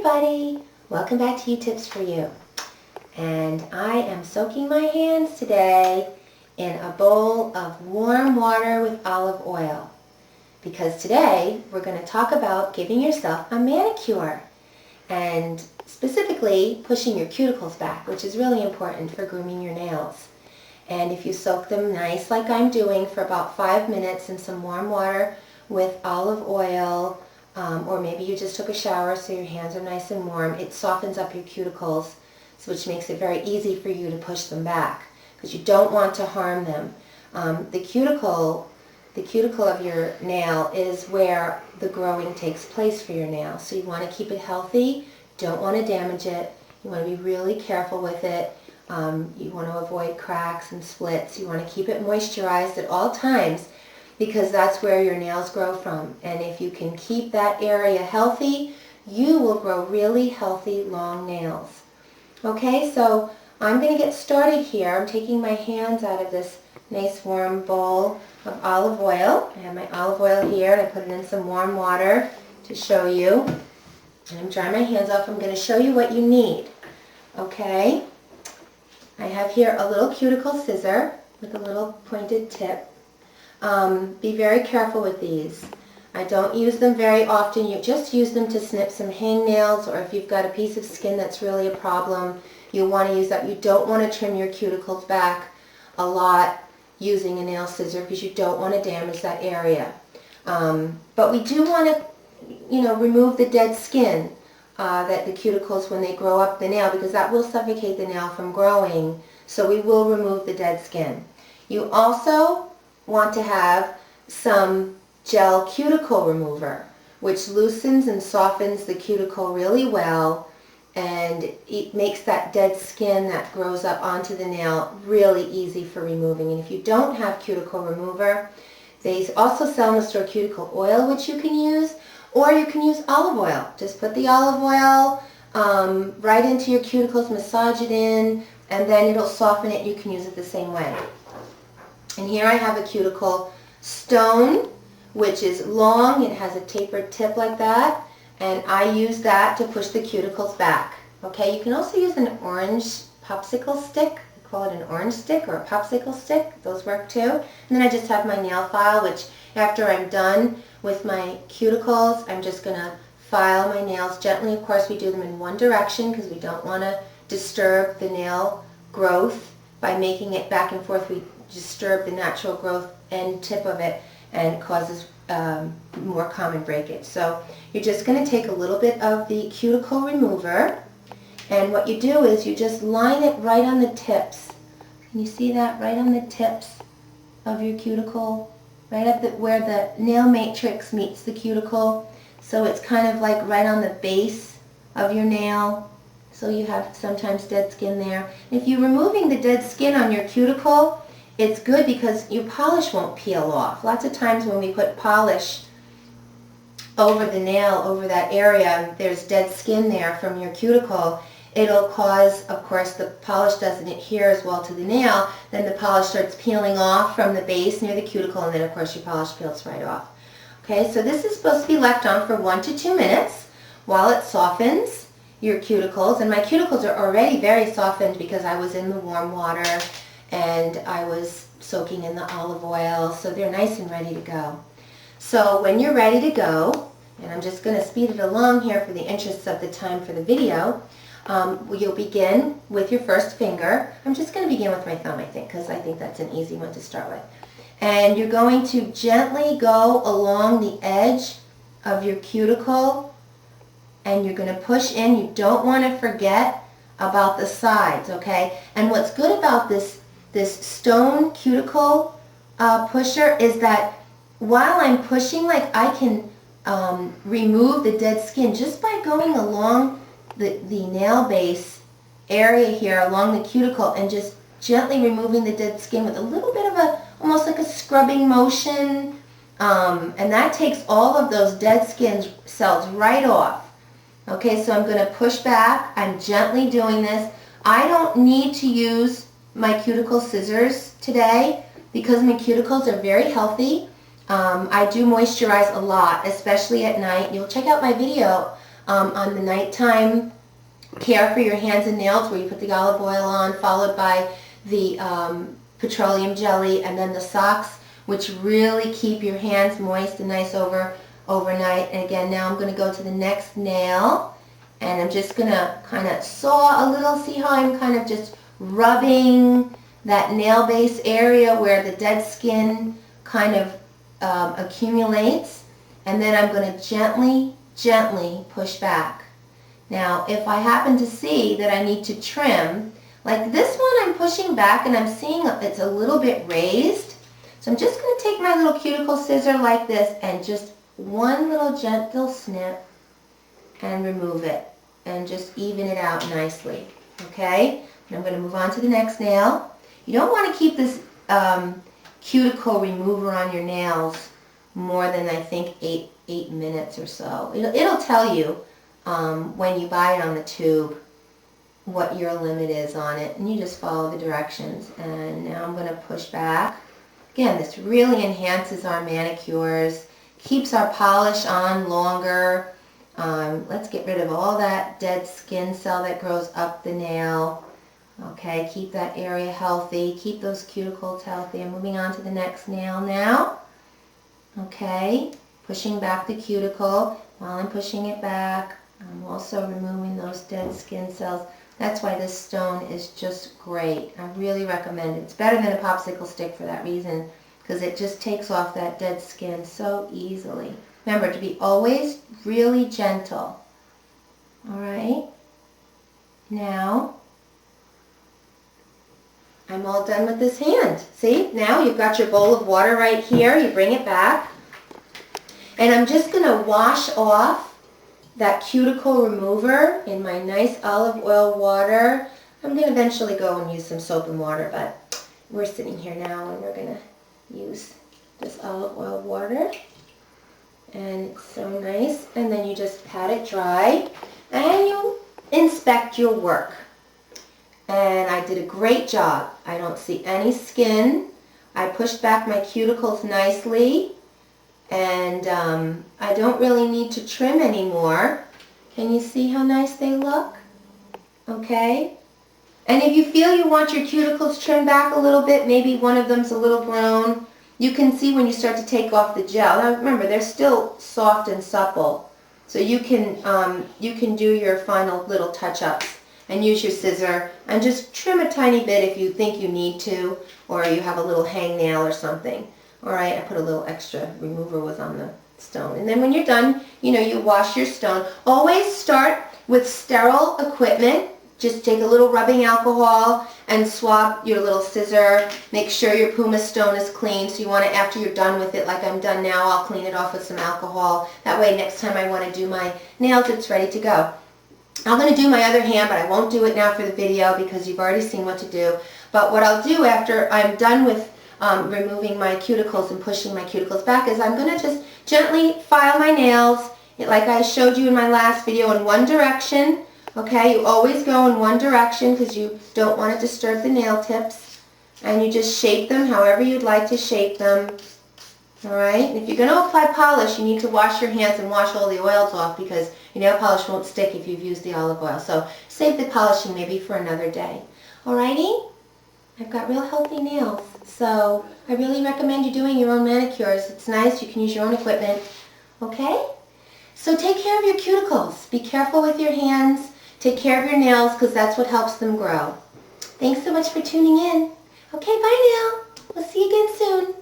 everybody! Welcome back to Tips for You. And I am soaking my hands today in a bowl of warm water with olive oil. Because today we're going to talk about giving yourself a manicure. And specifically pushing your cuticles back, which is really important for grooming your nails. And if you soak them nice like I'm doing for about 5 minutes in some warm water with olive oil, or maybe you just took a shower so your hands are nice and warm, it softens up your cuticles, which makes it very easy for you to push them back because you don't want to harm them. The cuticle of your nail is where the growing takes place for your nail. So you want to keep it healthy, don't want to damage it, you want to be really careful with it. You want to avoid cracks and splits. You want to keep it moisturized at all times because that's where your nails grow from. And if you can keep that area healthy, you will grow really healthy long nails. Okay, so I'm going to get started here. I'm taking my hands out of this nice warm bowl of olive oil. I have my olive oil here and I put it in some warm water to show you. And I'm drying my hands off. I'm going to show you what you need. Okay, I have here a little cuticle scissor with a little pointed tip. Be very careful with these. I don't use them very often. You just use them to snip some hangnails, or if you've got a piece of skin that's really a problem, you want to use that. You don't want to trim your cuticles back a lot using a nail scissor because you don't want to damage that area. But we do want to, remove the dead skin that the cuticles when they grow up the nail, because that will suffocate the nail from growing. So we will remove the dead skin. You also want to have some gel cuticle remover, which loosens and softens the cuticle really well, and it makes that dead skin that grows up onto the nail really easy for removing. And if you don't have cuticle remover, they also sell in the store cuticle oil, which you can use, or you can use olive oil. Just put the olive oil right into your cuticles, massage it in, and then it'll soften it. You can use it the same way. And here I have a cuticle stone, which is long. It has a tapered tip like that, and I use that to push the cuticles back. Okay, you can also use an orange popsicle stick. I call it an orange stick or a popsicle stick. Those work too. And then I just have my nail file, which after I'm done with my cuticles, I'm just going to file my nails gently. Of course, we do them in one direction because we don't want to disturb the nail growth. By making it back and forth, we disturb the natural growth end tip of it, and it causes more common breakage. So you're just going to take a little bit of the cuticle remover, and what you do is you just line it right on the tips. Can you see that? Right on the tips of your cuticle, right up where the nail matrix meets the cuticle. So it's kind of like right on the base of your nail. So you have sometimes dead skin there. If you're removing the dead skin on your cuticle, it's good because your polish won't peel off. Lots of times when we put polish over the nail, over that area, there's dead skin there from your cuticle. It'll cause, of course, the polish doesn't adhere as well to the nail. Then the polish starts peeling off from the base near the cuticle, and then, of course, your polish peels right off. Okay, so this is supposed to be left on for 1 to 2 minutes while it softens your cuticles. And my cuticles are already very softened because I was in the warm water and I was soaking in the olive oil, so they're nice and ready to go. So when you're ready to go, and I'm just going to speed it along here for the interests of the time for the video, you'll begin with your first finger. I'm just going to begin with my thumb, I think, because I think that's an easy one to start with. And you're going to gently go along the edge of your cuticle, and you're going to push in. You don't want to forget about the sides, okay? And what's good about this stone cuticle pusher is that while I'm pushing, like, I can remove the dead skin just by going along the nail base area here along the cuticle and just gently removing the dead skin with a little bit of almost like a scrubbing motion, and that takes all of those dead skin cells right off. Okay, so I'm going to push back. I'm gently doing this. I don't need to use my cuticle scissors today because my cuticles are very healthy. I do moisturize a lot, especially at night. You'll check out my video on the nighttime care for your hands and nails, where you put the olive oil on, followed by the petroleum jelly, and then the socks, which really keep your hands moist and nice overnight. And again, now I'm going to go to the next nail, and I'm just going to kind of saw a little. See how I'm kind of just rubbing that nail base area where the dead skin kind of accumulates, and then I'm going to gently push back. Now, if I happen to see that I need to trim, like this one, I'm pushing back and I'm seeing it's a little bit raised. So I'm just going to take my little cuticle scissor like this and just one little gentle snip and remove it and just even it out nicely. Okay? And I'm going to move on to the next nail. You don't want to keep this cuticle remover on your nails more than, I think, 8 minutes or so. It'll tell you when you buy it on the tube what your limit is on it, and you just follow the directions. And now I'm going to push back. Again, this really enhances our manicures, keeps our polish on longer. Let's get rid of all that dead skin cell that grows up the nail. Okay, keep that area healthy, keep those cuticles healthy. I'm moving on to the next nail now. Okay, pushing back the cuticle. While I'm pushing it back, I'm also removing those dead skin cells. That's why this stone is just great. I really recommend it. It's better than a popsicle stick for that reason, because it just takes off that dead skin so easily. Remember to be always really gentle. Alright? Now, I'm all done with this hand. See? Now you've got your bowl of water right here. You bring it back. And I'm just going to wash off that cuticle remover in my nice olive oil water. I'm going to eventually go and use some soap and water, but we're sitting here now and we're going to use this olive oil water. And it's so nice. And then you just pat it dry and you inspect your work. And I did a great job. I don't see any skin. I pushed back my cuticles nicely. And I don't really need to trim anymore. Can you see how nice they look? Okay. And if you feel you want your cuticles trimmed back a little bit, maybe one of them's a little grown, you can see when you start to take off the gel. Now remember, they're still soft and supple. So you can do your final little touch-ups and use your scissor and just trim a tiny bit if you think you need to, or you have a little hangnail or something. Alright, I put a little extra remover was on the stone. And then when you're done, you wash your stone. Always start with sterile equipment. Just take a little rubbing alcohol and swab your little scissor. Make sure your pumice stone is clean. So you want to, after you're done with it, like I'm done now, I'll clean it off with some alcohol. That way next time I want to do my nails, it's ready to go. I'm going to do my other hand, but I won't do it now for the video because you've already seen what to do. But what I'll do after I'm done with removing my cuticles and pushing my cuticles back is I'm going to just gently file my nails, like I showed you in my last video, in one direction. Okay, you always go in one direction because you don't want to disturb the nail tips. And you just shape them however you'd like to shape them. Alright, and if you're going to apply polish, you need to wash your hands and wash all the oils off because your nail polish won't stick if you've used the olive oil. So save the polishing maybe for another day. Alrighty? I've got real healthy nails, so I really recommend you doing your own manicures. It's nice, you can use your own equipment. Okay? So take care of your cuticles. Be careful with your hands. Take care of your nails because that's what helps them grow. Thanks so much for tuning in. Okay, bye now. We'll see you again soon.